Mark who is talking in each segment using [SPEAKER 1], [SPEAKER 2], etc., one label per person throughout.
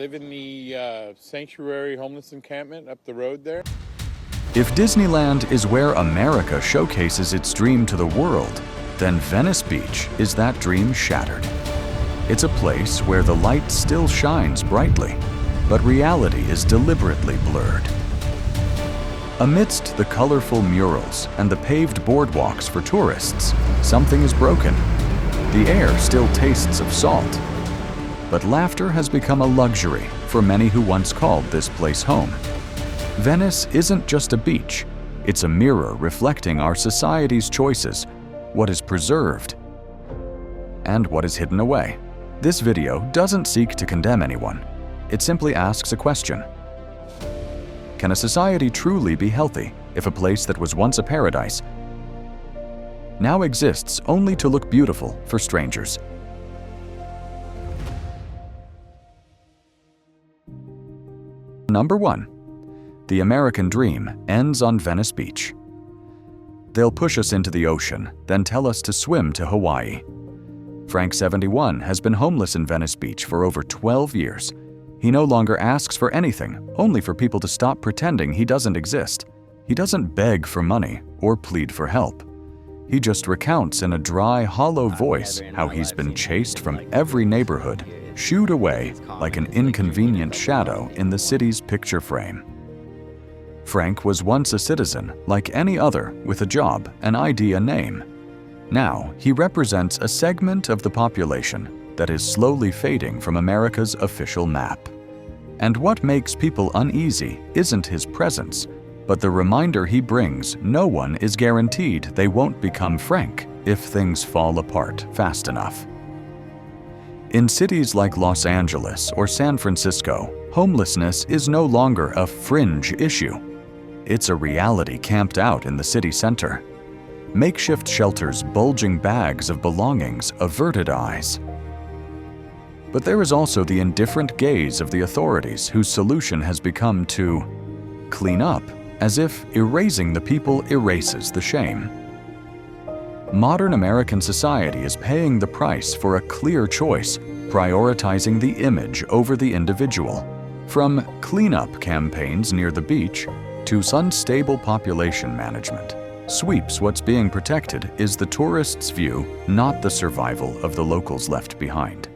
[SPEAKER 1] live in the Sanctuary Homeless Encampment up the road there.
[SPEAKER 2] If Disneyland is where America showcases its dream to the world, then Venice Beach is that dream shattered. It's a place where the light still shines brightly, but reality is deliberately blurred. Amidst the colorful murals and the paved boardwalks for tourists, something is broken. The air still tastes of salt. But laughter has become a luxury for many who once called this place home. Venice isn't just a beach, it's a mirror reflecting our society's choices, what is preserved and what is hidden away. This video doesn't seek to condemn anyone. It simply asks a question. Can a society truly be healthy if a place that was once a paradise now exists only to look beautiful for strangers? Number 1. The American dream ends on Venice Beach. They'll push us into the ocean, then tell us to swim to Hawaii. Frank, 71, has been homeless in Venice Beach for over 12 years. He no longer asks for anything, only for people to stop pretending he doesn't exist. He doesn't beg for money or plead for help. He just recounts in a dry, hollow voice how he's been chased from every neighborhood, shooed away like an inconvenient shadow in the city's picture frame. Frank was once a citizen like any other with a job, an ID, a name. Now, he represents a segment of the population that is slowly fading from America's official map. And what makes people uneasy isn't his presence, but the reminder he brings no one is guaranteed they won't become Frank if things fall apart fast enough. In cities like Los Angeles or San Francisco, homelessness is no longer a fringe issue. It's a reality camped out in the city center. Makeshift shelters, bulging bags of belongings, averted eyes. But there is also the indifferent gaze of the authorities whose solution has become to clean up, as if erasing the people erases the shame. Modern American society is paying the price for a clear choice, prioritizing the image over the individual. From cleanup campaigns near the beach to unstable population management. Sweeps what's being protected is the tourist's view, not the survival of the locals left behind.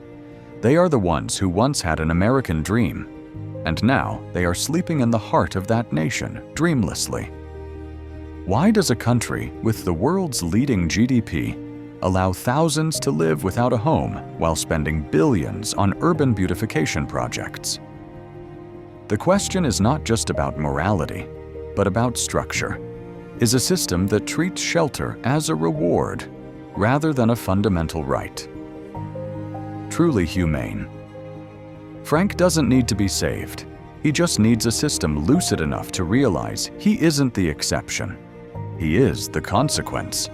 [SPEAKER 2] They are the ones who once had an American dream, and now they are sleeping in the heart of that nation dreamlessly. Why does a country with the world's leading GDP allow thousands to live without a home while spending billions on urban beautification projects? The question is not just about morality, but about structure. Is a system that treats shelter as a reward rather than a fundamental right. Truly humane. Frank doesn't need to be saved. He just needs a system lucid enough to realize he isn't the exception. He is the consequence.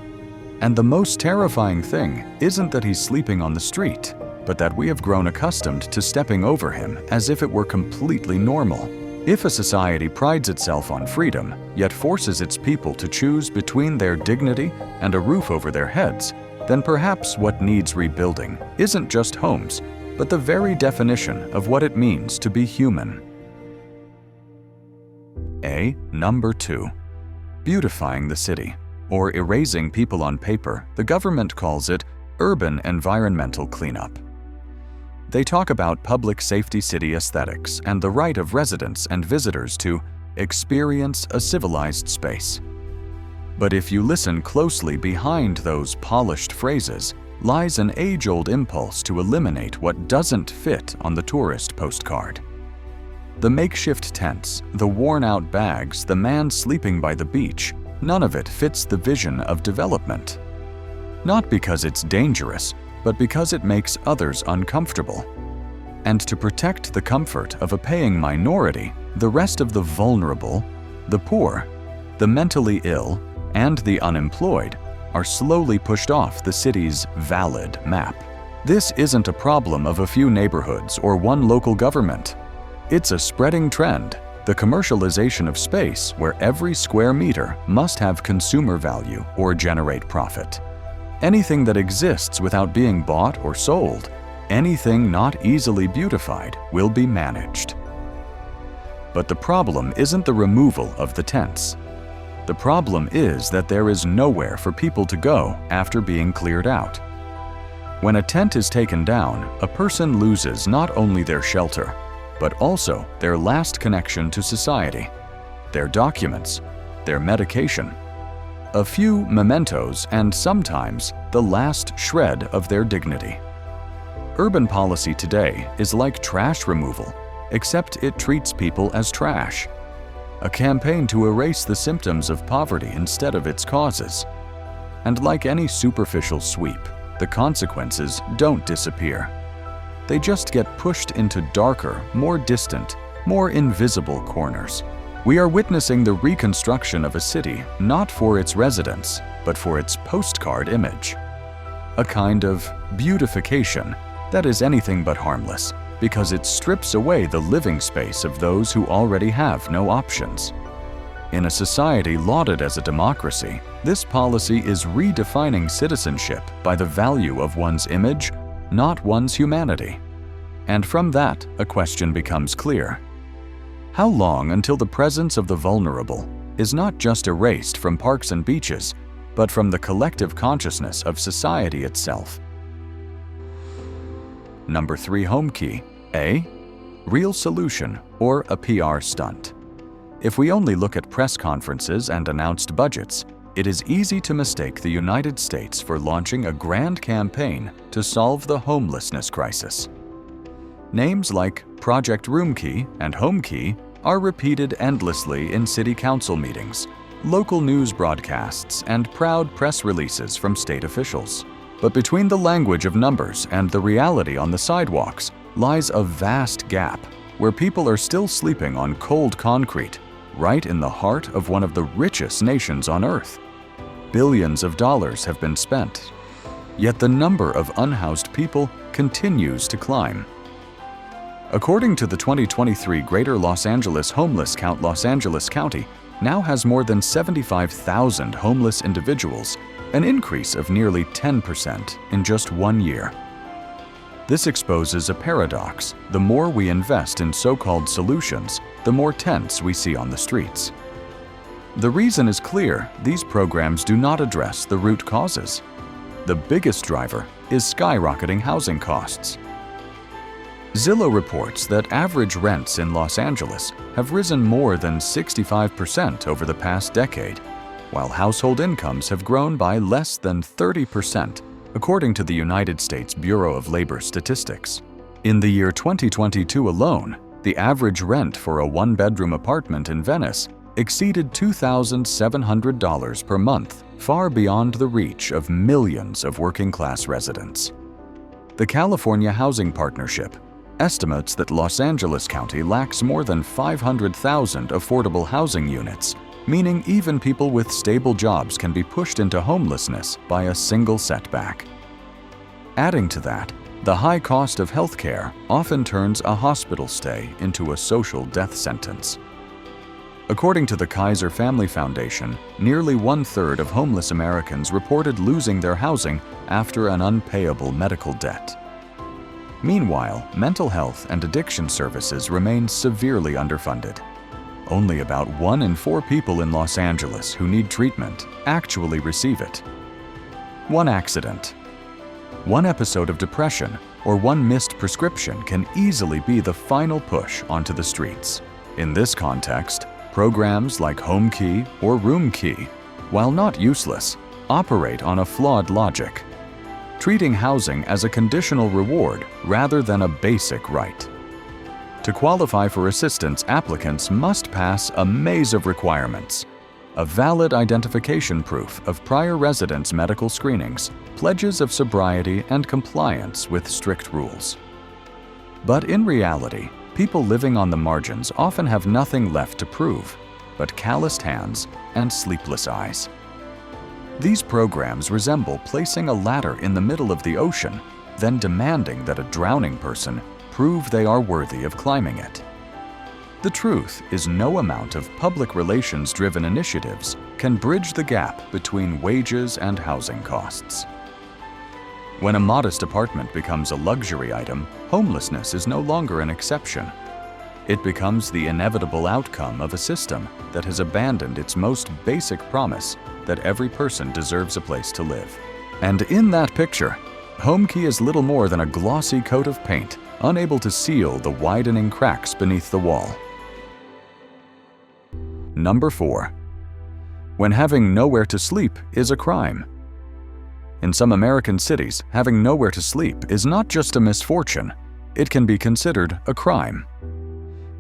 [SPEAKER 2] And the most terrifying thing isn't that he's sleeping on the street, but that we have grown accustomed to stepping over him as if it were completely normal. If a society prides itself on freedom, yet forces its people to choose between their dignity and a roof over their heads, then perhaps what needs rebuilding isn't just homes, but the very definition of what it means to be human. Number 2. Beautifying the city, or erasing people on paper. The government calls it urban environmental cleanup. They talk about public safety city aesthetics and the right of residents and visitors to experience a civilized space. But if you listen closely, behind those polished phrases lies an age-old impulse to eliminate what doesn't fit on the tourist postcard. The makeshift tents, the worn-out bags, the man sleeping by the beach, none of it fits the vision of development. Not because it's dangerous, but because it makes others uncomfortable. And to protect the comfort of a paying minority, the rest of the vulnerable, the poor, the mentally ill, and the unemployed are slowly pushed off the city's valid map. This isn't a problem of a few neighborhoods or one local government. It's a spreading trend, the commercialization of space where every square meter must have consumer value or generate profit. Anything that exists without being bought or sold Anything not easily beautified will be managed. But the problem isn't the removal of the tents. The problem is that there is nowhere for people to go after being cleared out. When a tent is taken down, a person loses not only their shelter, but also their last connection to society, their documents, their medication, a few mementos, and sometimes the last shred of their dignity. Urban policy today is like trash removal, except it treats people as trash. A campaign to erase the symptoms of poverty instead of its causes. And like any superficial sweep, the consequences don't disappear. They just get pushed into darker, more distant, more invisible corners. We are witnessing the reconstruction of a city not for its residents, but for its postcard image. A kind of beautification that is anything but harmless, because it strips away the living space of those who already have no options. In a society lauded as a democracy, this policy is redefining citizenship by the value of one's image, not one's humanity. And from that, a question becomes clear. How long until the presence of the vulnerable is not just erased from parks and beaches, but from the collective consciousness of society itself? Number 3 Homekey. A. Real solution or a PR stunt. If we only look at press conferences and announced budgets, it is easy to mistake the United States for launching a grand campaign to solve the homelessness crisis. Names like Project Roomkey and Homekey are repeated endlessly in city council meetings, local news broadcasts, and proud press releases from state officials. But between the language of numbers and the reality on the sidewalks lies a vast gap where people are still sleeping on cold concrete, right in the heart of one of the richest nations on earth. Billions of dollars have been spent, yet the number of unhoused people continues to climb. According to the 2023 Greater Los Angeles Homeless Count, Los Angeles County now has more than 75,000 homeless individuals, an increase of nearly 10% in just 1 year. This exposes a paradox. The more we invest in so-called solutions, the more tents we see on the streets. The reason is clear: these programs do not address the root causes. The biggest driver is skyrocketing housing costs. Zillow reports that average rents in Los Angeles have risen more than 65% over the past decade, while household incomes have grown by less than 30%, according to the United States Bureau of Labor Statistics. In the year 2022 alone, the average rent for a one-bedroom apartment in Venice exceeded $2,700 per month, far beyond the reach of millions of working-class residents. The California Housing Partnership estimates that Los Angeles County lacks more than 500,000 affordable housing units, meaning even people with stable jobs can be pushed into homelessness by a single setback. Adding to that, the high cost of healthcare often turns a hospital stay into a social death sentence. According to the Kaiser Family Foundation, nearly 1/3 of homeless Americans reported losing their housing after an unpayable medical debt. Meanwhile, mental health and addiction services remain severely underfunded. Only about 1 in 4 people in Los Angeles who need treatment actually receive it. One accident, one episode of depression, or one missed prescription can easily be the final push onto the streets. In this context, programs like Homekey or Roomkey, while not useless, operate on a flawed logic, treating housing as a conditional reward rather than a basic right. To qualify for assistance, applicants must pass a maze of requirements: a valid identification proof of prior residence medical screenings, pledges of sobriety, and compliance with strict rules. But in reality, people living on the margins often have nothing left to prove but calloused hands and sleepless eyes. These programs resemble placing a ladder in the middle of the ocean, then demanding that a drowning person prove they are worthy of climbing it. The truth is, no amount of public relations-driven initiatives can bridge the gap between wages and housing costs. When a modest apartment becomes a luxury item, homelessness is no longer an exception. It becomes the inevitable outcome of a system that has abandoned its most basic promise that every person deserves a place to live. And in that picture, Homekey is little more than a glossy coat of paint, unable to seal the widening cracks beneath the wall. Number 4. When having nowhere to sleep is a crime. In some American cities, having nowhere to sleep is not just a misfortune, it can be considered a crime.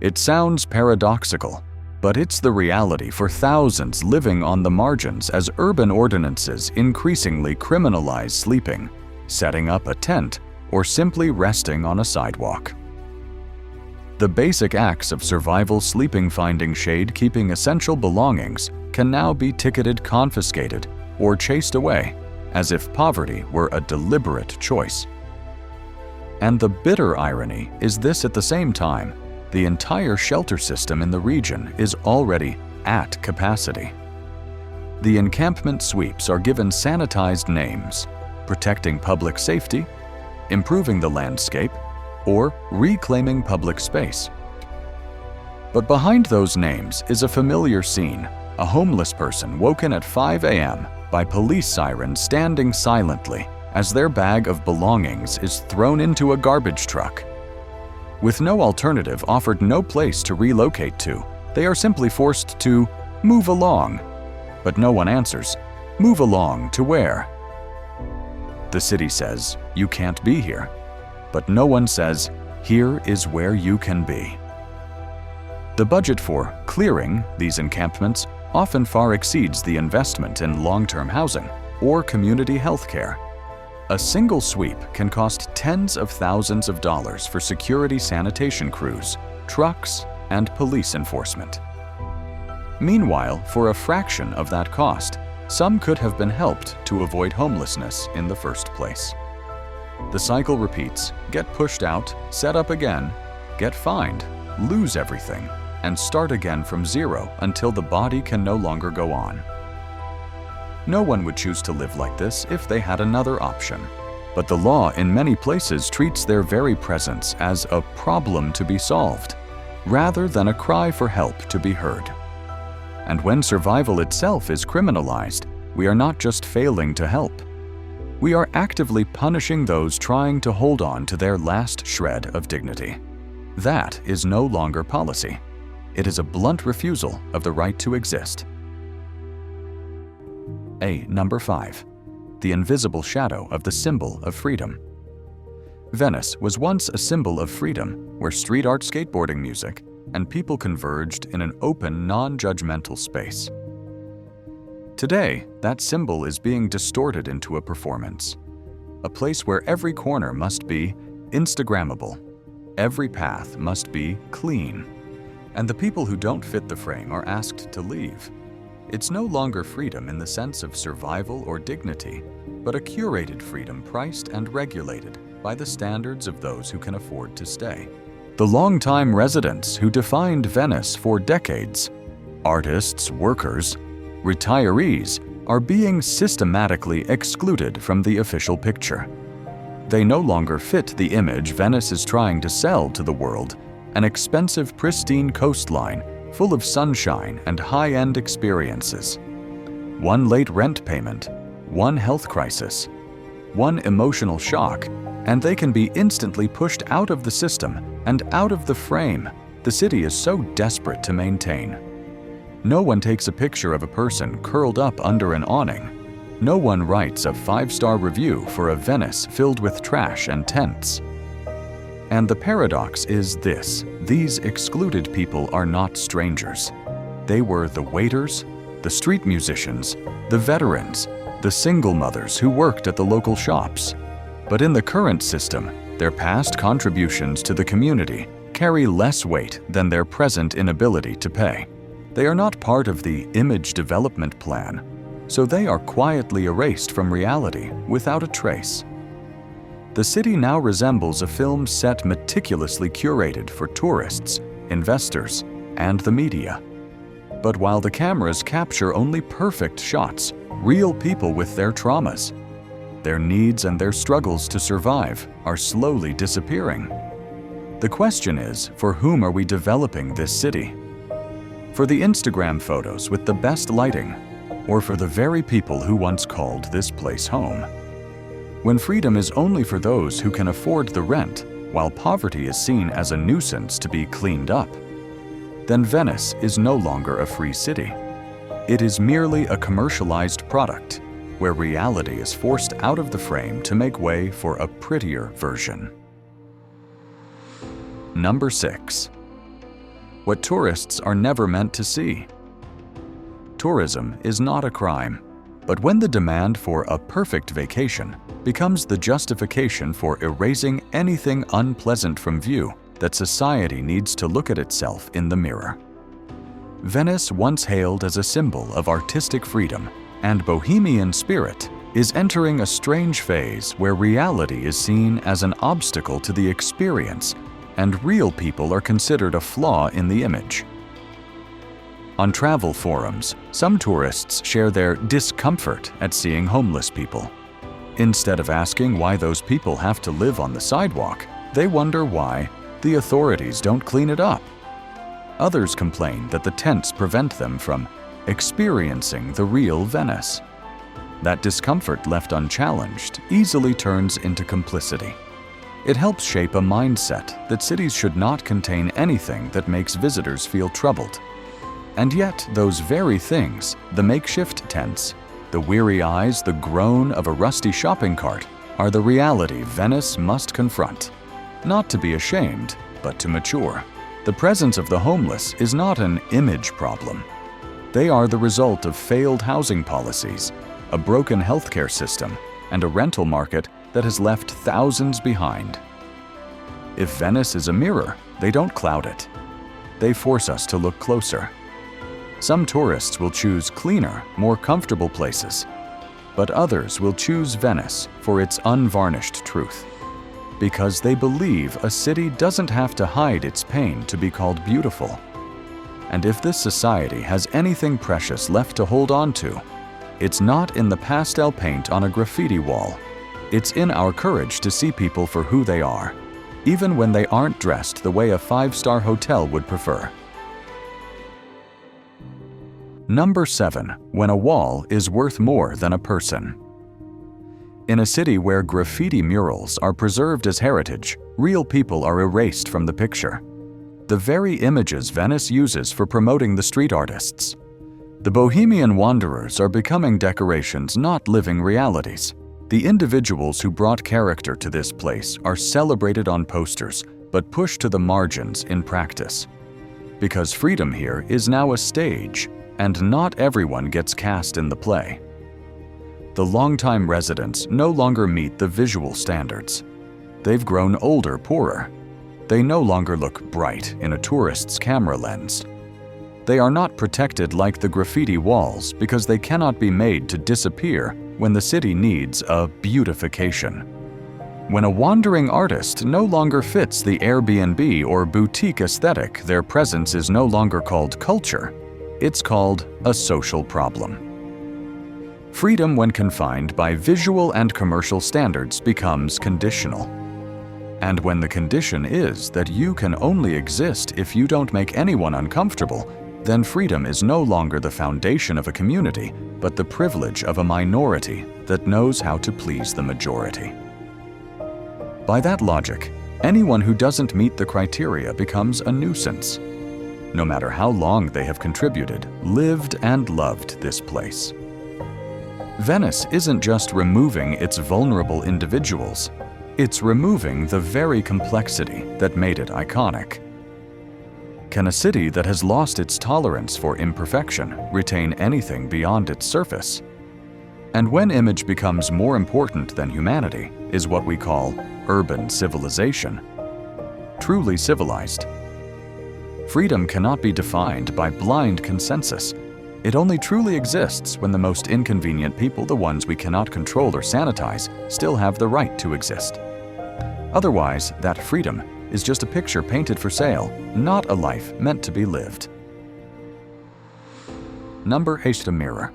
[SPEAKER 2] It sounds paradoxical, but it's the reality for thousands living on the margins as urban ordinances increasingly criminalize sleeping, setting up a tent, or simply resting on a sidewalk. The basic acts of survival sleeping, finding shade, keeping essential belongings can now be ticketed, confiscated, or chased away, as if poverty were a deliberate choice. And the bitter irony is this: at the same time, the entire shelter system in the region is already at capacity. The encampment sweeps are given sanitized names, protecting public safety, improving the landscape, or reclaiming public space. But behind those names is a familiar scene: a homeless person woken at 5 a.m. by police sirens standing silently as their bag of belongings is thrown into a garbage truck. With no alternative offered, no place to relocate to, they are simply forced to move along. But no one answers. Move along to where? The city says, you can't be here. But no one says, here is where you can be. The budget for clearing these encampments often far exceeds the investment in long-term housing or community health care. A single sweep can cost tens of thousands of dollars for security, sanitation crews, trucks, and police enforcement. Meanwhile, for a fraction of that cost, some could have been helped to avoid homelessness in the first place. The cycle repeats: get pushed out, set up again, get fined, lose everything, and start again from zero until the body can no longer go on. No one would choose to live like this if they had another option. But the law in many places treats their very presence as a problem to be solved, rather than a cry for help to be heard. And when survival itself is criminalized, we are not just failing to help. We are actively punishing those trying to hold on to their last shred of dignity. That is no longer policy. It is a blunt refusal of the right to exist. Number 5. The invisible shadow of the symbol of freedom. Venice was once a symbol of freedom, where street art, skateboarding, music, and people converged in an open, non-judgmental space. Today, that symbol is being distorted into a performance, a place where every corner must be Instagrammable, every path must be clean, and the people who don't fit the frame are asked to leave. It's no longer freedom in the sense of survival or dignity, but a curated freedom priced and regulated by the standards of those who can afford to stay. The longtime residents who defined Venice for decades, artists, workers, retirees, are being systematically excluded from the official picture. They no longer fit the image Venice is trying to sell to the world: an expensive, pristine coastline full of sunshine and high-end experiences. One late rent payment, one health crisis, one emotional shock, and they can be instantly pushed out of the system and out of the frame the city is so desperate to maintain. No one takes a picture of a person curled up under an awning. No one writes a 5-star review for a Venice filled with trash and tents. And the paradox is this: these excluded people are not strangers. They were the waiters, the street musicians, the veterans, the single mothers who worked at the local shops. But in the current system, their past contributions to the community carry less weight than their present inability to pay. They are not part of the image development plan, so they are quietly erased from reality without a trace. The city now resembles a film set meticulously curated for tourists, investors, and the media. But while the cameras capture only perfect shots, real people with their traumas, Their needs and their struggles to survive are slowly disappearing. The question is, for whom are we developing this city? For the Instagram photos with the best lighting, or for the very people who once called this place home? When freedom is only for those who can afford the rent, while poverty is seen as a nuisance to be cleaned up, then Venice is no longer a free city. It is merely a commercialized product, where reality is forced out of the frame to make way for a prettier version. Number 6. What tourists are never meant to see. Tourism is not a crime, but when the demand for a perfect vacation becomes the justification for erasing anything unpleasant from view, that society needs to look at itself in the mirror. Venice, once hailed as a symbol of artistic freedom and bohemian spirit, is entering a strange phase where reality is seen as an obstacle to the experience, and real people are considered a flaw in the image. On travel forums, some tourists share their discomfort at seeing homeless people. Instead of asking why those people have to live on the sidewalk, they wonder why the authorities don't clean it up. Others complain that the tents prevent them from experiencing the real Venice. That discomfort left unchallenged easily turns into complicity. It helps shape a mindset that cities should not contain anything that makes visitors feel troubled. And yet, those very things, the makeshift tents, the weary eyes, the groan of a rusty shopping cart, are the reality Venice must confront. Not to be ashamed, but to mature. The presence of the homeless is not an image problem. They are the result of failed housing policies, a broken healthcare system, and a rental market that has left thousands behind. If Venice is a mirror, they don't cloud it. They force us to look closer. Some tourists will choose cleaner, more comfortable places, but others will choose Venice for its unvarnished truth, because they believe a city doesn't have to hide its pain to be called beautiful. And if this society has anything precious left to hold on to, it's not in the pastel paint on a graffiti wall. It's in our courage to see people for who they are, even when they aren't dressed the way a five-star hotel would prefer. Number 7. When a wall is worth more than a person. In a city where graffiti murals are preserved as heritage, real people are erased from the picture. The very images Venice uses for promoting the street artists. The bohemian wanderers are becoming decorations, not living realities. The individuals who brought character to this place are celebrated on posters, but pushed to the margins in practice. Because freedom here is now a stage, and not everyone gets cast in the play. The longtime residents no longer meet the visual standards. They've grown older, poorer. They no longer look bright in a tourist's camera lens. They are not protected like the graffiti walls because they cannot be made to disappear when the city needs a beautification. When a wandering artist no longer fits the Airbnb or boutique aesthetic, their presence is no longer called culture. It's called a social problem. Freedom, when confined by visual and commercial standards, becomes conditional. And when the condition is that you can only exist if you don't make anyone uncomfortable, then freedom is no longer the foundation of a community, but the privilege of a minority that knows how to please the majority. By that logic, anyone who doesn't meet the criteria becomes a nuisance. No matter how long they have contributed, lived, and loved this place. Venice isn't just removing its vulnerable individuals, it's removing the very complexity that made it iconic. Can a city that has lost its tolerance for imperfection retain anything beyond its surface? And when image becomes more important than humanity is what we call urban civilization. Truly civilized. Freedom cannot be defined by blind consensus. It only truly exists when the most inconvenient people, the ones we cannot control or sanitize, still have the right to exist. Otherwise, that freedom is just a picture painted for sale, not a life meant to be lived. Number 8. Mirror.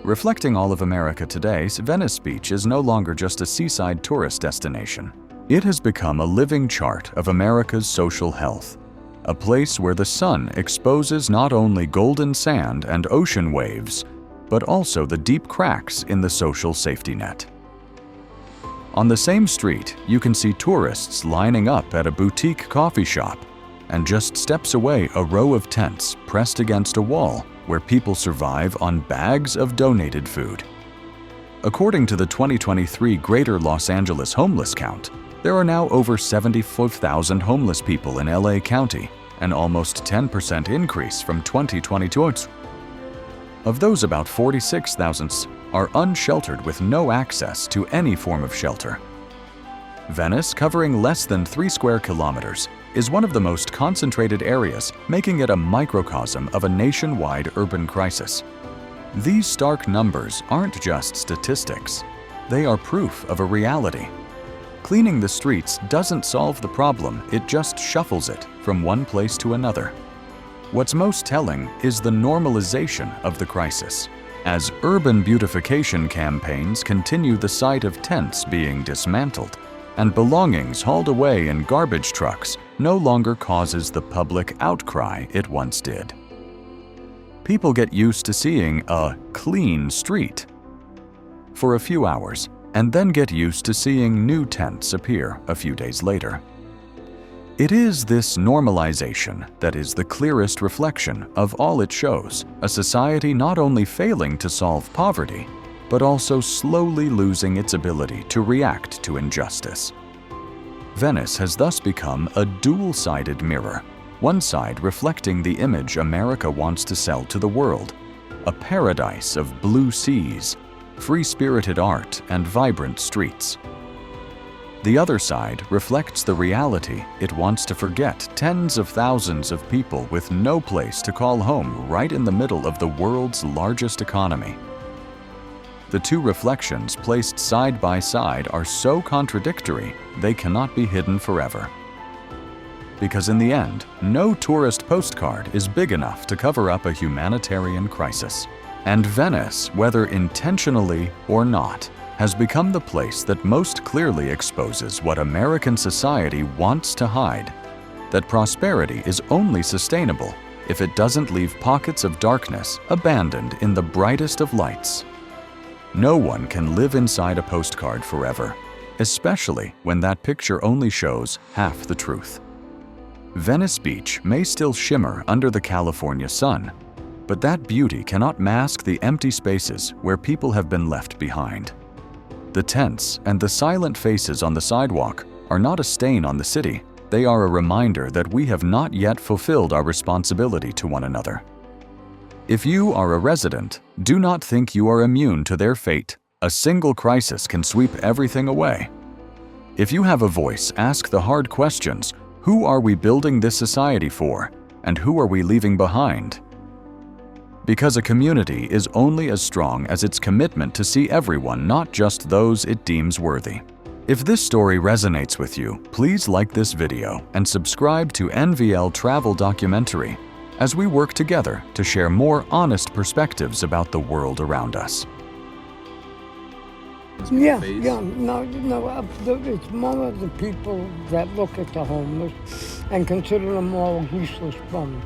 [SPEAKER 2] Reflecting all of America today, Venice Beach is no longer just a seaside tourist destination. It has become a living chart of America's social health, a place where the sun exposes not only golden sand and ocean waves, but also the deep cracks in the social safety net. On the same street, you can see tourists lining up at a boutique coffee shop, and just steps away a row of tents pressed against a wall where people survive on bags of donated food. According to the 2023 Greater Los Angeles homeless count, there are now over 74,000 homeless people in LA County, an almost 10% increase from 2022. Of those, about 46,000 are unsheltered with no access to any form of shelter. Venice, covering less than 3 square kilometers, is one of the most concentrated areas, making it a microcosm of a nationwide urban crisis. These stark numbers aren't just statistics. They are proof of a reality. Cleaning the streets doesn't solve the problem, it just shuffles it from one place to another. What's most telling is the normalization of the crisis. As urban beautification campaigns continue, the sight of tents being dismantled and belongings hauled away in garbage trucks no longer causes the public outcry it once did. People get used to seeing a clean street for a few hours and then get used to seeing new tents appear a few days later. It is this normalization that is the clearest reflection of all it shows, a society not only failing to solve poverty, but also slowly losing its ability to react to injustice. Venice has thus become a dual-sided mirror, one side reflecting the image America wants to sell to the world, a paradise of blue seas, free-spirited art, and vibrant streets. The other side reflects the reality it wants to forget tens of thousands of people with no place to call home right in the middle of the world's largest economy. The two reflections placed side by side are so contradictory they cannot be hidden forever. Because in the end, no tourist postcard is big enough to cover up a humanitarian crisis. And Venice, whether intentionally or not, has become the place that most clearly exposes what American society wants to hide: that prosperity is only sustainable if it doesn't leave pockets of darkness abandoned in the brightest of lights. No one can live inside a postcard forever, especially when that picture only shows half the truth. Venice Beach may still shimmer under the California sun, but that beauty cannot mask the empty spaces where people have been left behind. The tents and the silent faces on the sidewalk are not a stain on the city. They are a reminder that we have not yet fulfilled our responsibility to one another. If you are a resident, do not think you are immune to their fate. A single crisis can sweep everything away. If you have a voice, ask the hard questions. Who are we building this society for? And who are we leaving behind? Because a community is only as strong as its commitment to see everyone, not just those it deems worthy. If this story resonates with you, please like this video and subscribe to NVL Travel Documentary as we work together to share more honest perspectives about the world around us.
[SPEAKER 3] No, it's more of the people that look at the homeless and consider them all useless bums.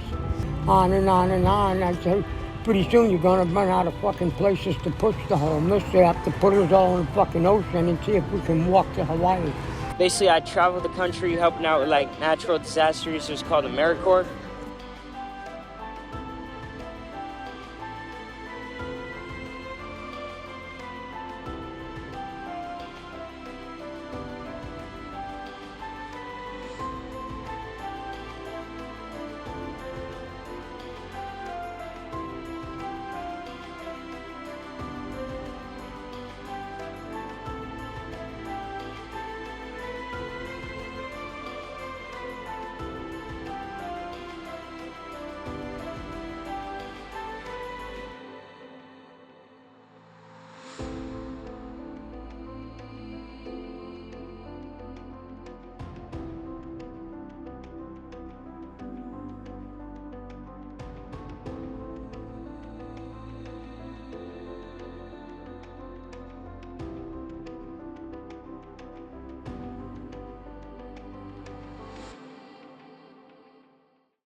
[SPEAKER 3] On and on and on. I say, pretty soon you're gonna run out of fucking places to push the homeless. They have to put us all in the fucking ocean and see if we can walk to Hawaii.
[SPEAKER 4] Basically, I travel the country helping out with like natural disasters. It's called AmeriCorps.